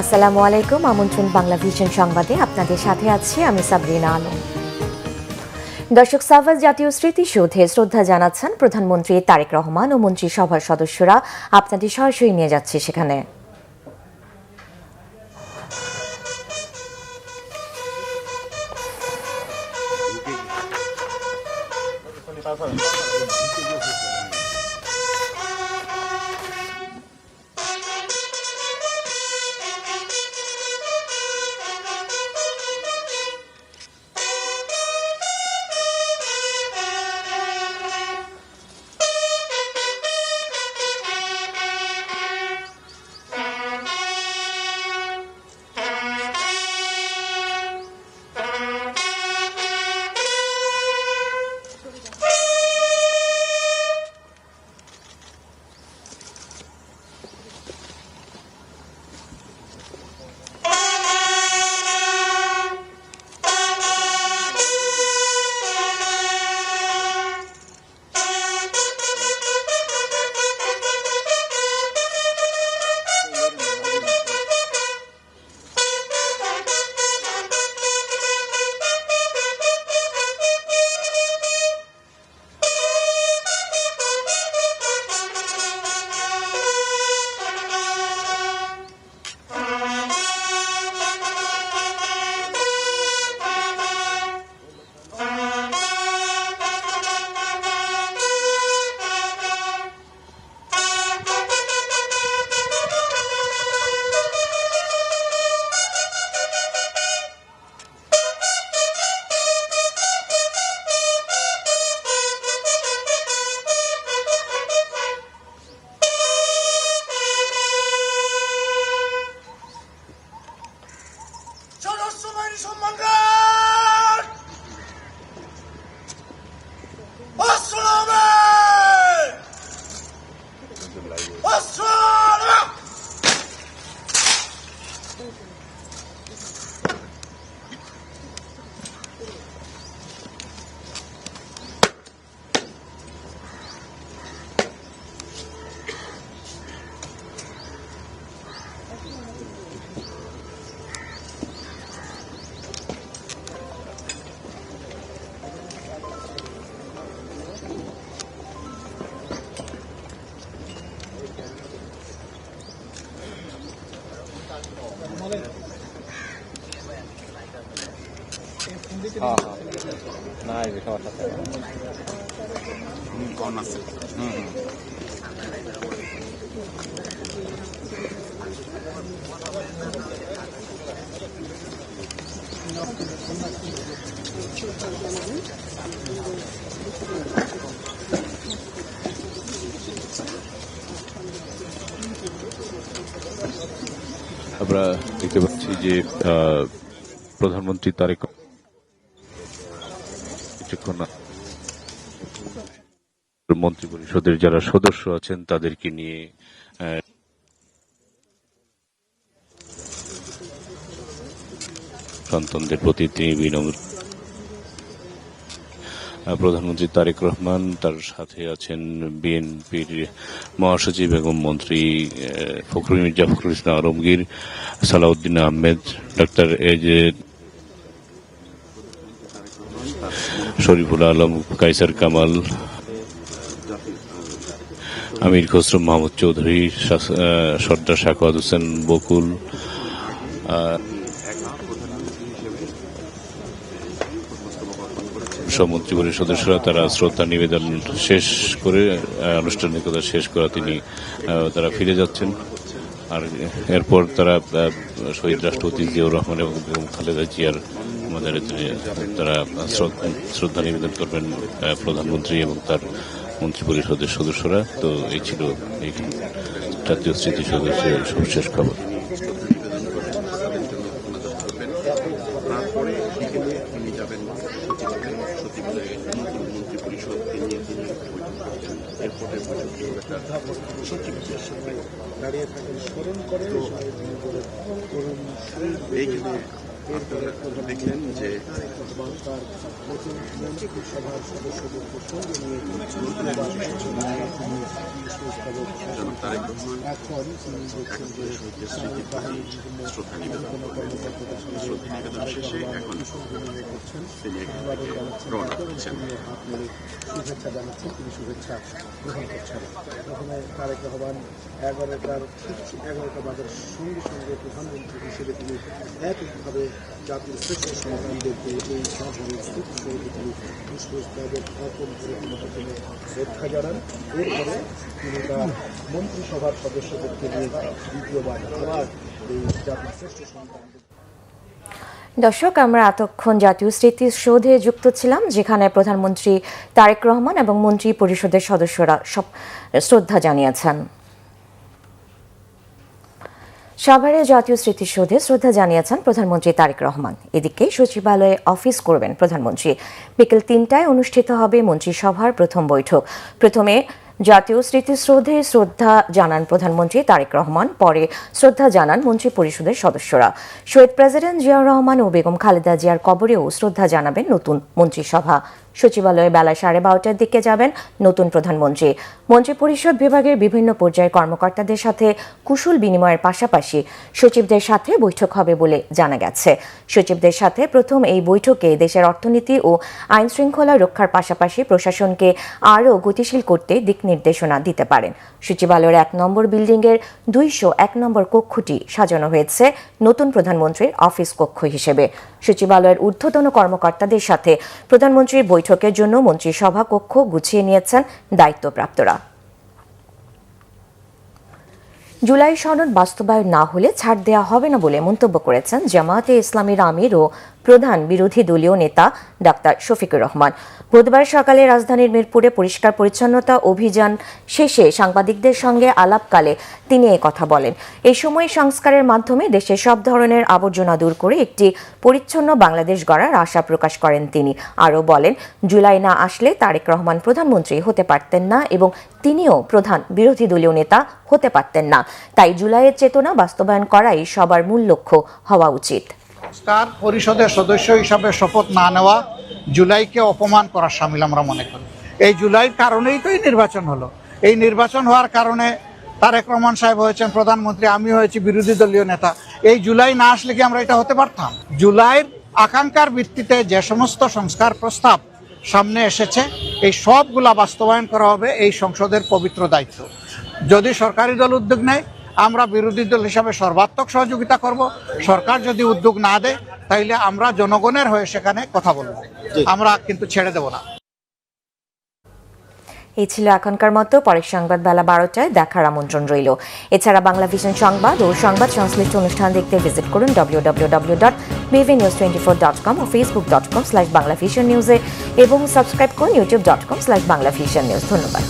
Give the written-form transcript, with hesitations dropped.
আসসালামু আলাইকুম। আমন্ত্রণ বাংলা ভিশন সংবাদে আপনাদের সাথে আছি আমি সাবরিনা আলম। দর্শক, সাভার জাতীয় স্মৃতিসৌধে শ্রদ্ধা জানাচ্ছেন প্রধানমন্ত্রী তারেক রহমান ও মন্ত্রিসভার সদস্যরা। আপনাদের সরাসরি নিয়ে যাচ্ছে সেখানে। আমরা দেখতে পাচ্ছি যে প্রধানমন্ত্রী তারেক কিছুক্ষণ মন্ত্রী পরিষদের যারা সদস্য আছেন তাদেরকে নিয়ে সন্তানদের প্রতি তিনি বিনম্র। প্রধানমন্ত্রী তারেক রহমান, তার সাথে আছেন বিএনপির মহাসচিব এবং মন্ত্রী ফখরুল মির্জা ফখরুল ইসলাম আলমগীর, সালাউদ্দিন আহমেদ, ডক্টর শরীফুল আলম, কাইসার কামাল, আমির খসরু মাহমুদ চৌধুরী, সর্দার সাখাওয়াত হোসেন বকুল, মন্ত্রী পরিষদের সদস্যরা তারা শ্রদ্ধা নিবেদন শেষ করে আনুষ্ঠানিকতা শেষ করা তারা ফিরে যাচ্ছেন। আর এরপর তারা শহীদ রাষ্ট্রপতি জিয়াউর রহমান এবং খালেদা জিয়ার মাজারে তারা শ্রদ্ধা নিবেদন করবেন প্রধানমন্ত্রী এবং তার মন্ত্রী পরিষদের সদস্যরা। তো এই ছিল এই জাতীয় স্মৃতিসৌধের সর্বশেষ খবর। দাঁড়িয়ে থাকেন, স্মরণ করে এইখানে আপনারা দেখলেন যে তার নতুন মন্ত্রিসভার সদস্যদেরকে সঙ্গে নিয়ে এখন তিনি দেখছেন যে সামরিক বাহিনীর বিভিন্ন কর্মকর্তাদের সঙ্গে করছেন অভিবাদন জানাচ্ছেন হাত মেরে শুভেচ্ছা জানাচ্ছেন, তিনি শুভেচ্ছা গ্রহণ করছেন। প্রথমে তারেক রহমান 11টা বাজার সঙ্গে সঙ্গে প্রধানমন্ত্রী হিসেবে তিনি একইভাবে জাতির শ্রেষ্ঠ সন্তানদেরকে এই সভার স্মৃতিসৌধে তিনি পুষ্পস্তবক অর্পণ করে তিনি প্রথমে শ্রদ্ধা জানান। এরপরে তিনি তার মন্ত্রিসভার সদস্যদেরকে নিয়ে দ্বিতীয়বার আবার এই জাতির শ্রেষ্ঠ সন্তানদের। দর্শক, আমরা এতক্ষণ জাতীয় স্মৃতিসৌধে যুক্ত ছিলাম, যেখানে প্রধানমন্ত্রী তারেক রহমান এবং মন্ত্রী পরিষদের সদস্যরা সব শ্রদ্ধা জানিয়েছেন। সাভারে জাতীয় স্মৃতিসৌধে শ্রদ্ধা জানিয়েছেন প্রধানমন্ত্রী তারেক রহমান। এদিকে সচিবালয়ে অফিস করবেন প্রধানমন্ত্রী। বিকেল 3টায় অনুষ্ঠিত হবে মন্ত্রিসভার প্রথম বৈঠক। প্রথমে জাতীয় স্মৃতিসৌধে শ্রদ্ধা জানান প্রধানমন্ত্রী তারেক রহমান, পরে শ্রদ্ধা জানান মন্ত্রী পরিষদের সদস্যরা। শহীদ প্রেসিডেন্ট জিয়াউর রহমান ও বেগম খালেদা জিয়ার কবরেও শ্রদ্ধা জানাবেন নতুন মন্ত্রিসভা। সচিবালয়ে বেলা 12:30টার দিকে যাবেন নতুন প্রধানমন্ত্রী। মন্ত্রিপরিষদ বিভাগের বিভিন্ন পর্যায়ের কর্মকর্তাদের সাথে কুশল বিনিময়ের পাশাপাশি সচিবদের সাথে বৈঠক হবে বলে জানা গেছে। সচিবদের সাথে প্রথম এই বৈঠকে দেশের অর্থনীতি ও আইন শৃঙ্খলা রক্ষার পাশাপাশি প্রশাসনকে আরও গতিশীল করতে দিক নির্দেশনা দিতে পারেন। সচিবালয়ের 1 নম্বর বিল্ডিংয়ের 201 নম্বর কক্ষটি সাজানো হয়েছে নতুন প্রধানমন্ত্রীর অফিস কক্ষ হিসেবে। সচিবালয়ের ঊর্ধ্বতন কর্মকর্তাদের সাথে প্রধানমন্ত্রীর বৈঠকের জন্য মন্ত্রিসভা কক্ষ গুছিয়ে নিয়েছেন দায়িত্বপ্রাপ্তরা। জুলাই সনদ বাস্তবায়ন না হলে ছাড় দেওয়া হবে না বলে মন্তব্য করেছেন জামায়াতে ইসলামীর আমির ও প্রধান বিরোধী দলীয় নেতা ডাক্তার শফিকুর রহমান। বুধবার সকালে রাজধানীর মিরপুরে পরিষ্কার পরিচ্ছন্নতা অভিযান শেষে সাংবাদিকদের সঙ্গে আলাপকালে তিনি কথা বলেন। এই সময় সংস্কারের মাধ্যমে দেশে সব ধরনের আবর্জনা দূর করে একটি পরিচ্ছন্ন বাংলাদেশ গড়ার আশা প্রকাশ করেন তিনি। আরও বলেন, জুলাই না আসলে তারেক রহমান প্রধানমন্ত্রী হতে পারতেন না এবং তিনিও প্রধান বিরোধী দলীয় নেতা হতে পারতেন না। তাই জুলাইয়ের চেতনা বাস্তবায়ন করাই সবার মূল লক্ষ্য হওয়া উচিত। সংস্কার পরিষদের সদস্য হিসাবে শপথ না নেওয়া জুলাইকে অপমান করার শামিল আমরা মনে করি। এই জুলাইয়ের কারণেই তো এই নির্বাচন হলো। এই নির্বাচন হওয়ার কারণে তারেক রহমান সাহেব হয়েছেন প্রধানমন্ত্রী, আমি হয়েছি বিরোধী দলীয় নেতা। এই জুলাই না আসলে কি আমরা এটা হতে পারতাম? জুলাইয়ের আকাঙ্ক্ষার ভিত্তিতে যে সমস্ত সংস্কার প্রস্তাব সামনে এসেছে, এই সবগুলা বাস্তবায়ন করা হবে এই সংসদের পবিত্র দায়িত্ব। যদি সরকারি দল উদ্যোগ নেয়, আমরা বিরোধী দল হিসাবে সর্বাত্মক সহযোগিতা করব। সরকার যদি উদ্যোগ না দেয়, তাইলে আমরা জনগণের হয়ে সেখানে কথা বলবো, আমরা কিন্তু ছেড়ে দেব না। এই ছিল এখনকার মতো। পরের সংবাদ বেলা 12টায় দেখার আমন্ত্রণ রইল। এছাড়া বাংলা ভিশন সংবাদ ও সংবাদ সংশ্লিষ্ট অনুষ্ঠান দেখতে ভিজিট করুন www.bvnews24.com ও facebook.com/banglavisionnews এবং সাবস্ক্রাইব করুন youtube.com/banglavisionnews। ধন্যবাদ।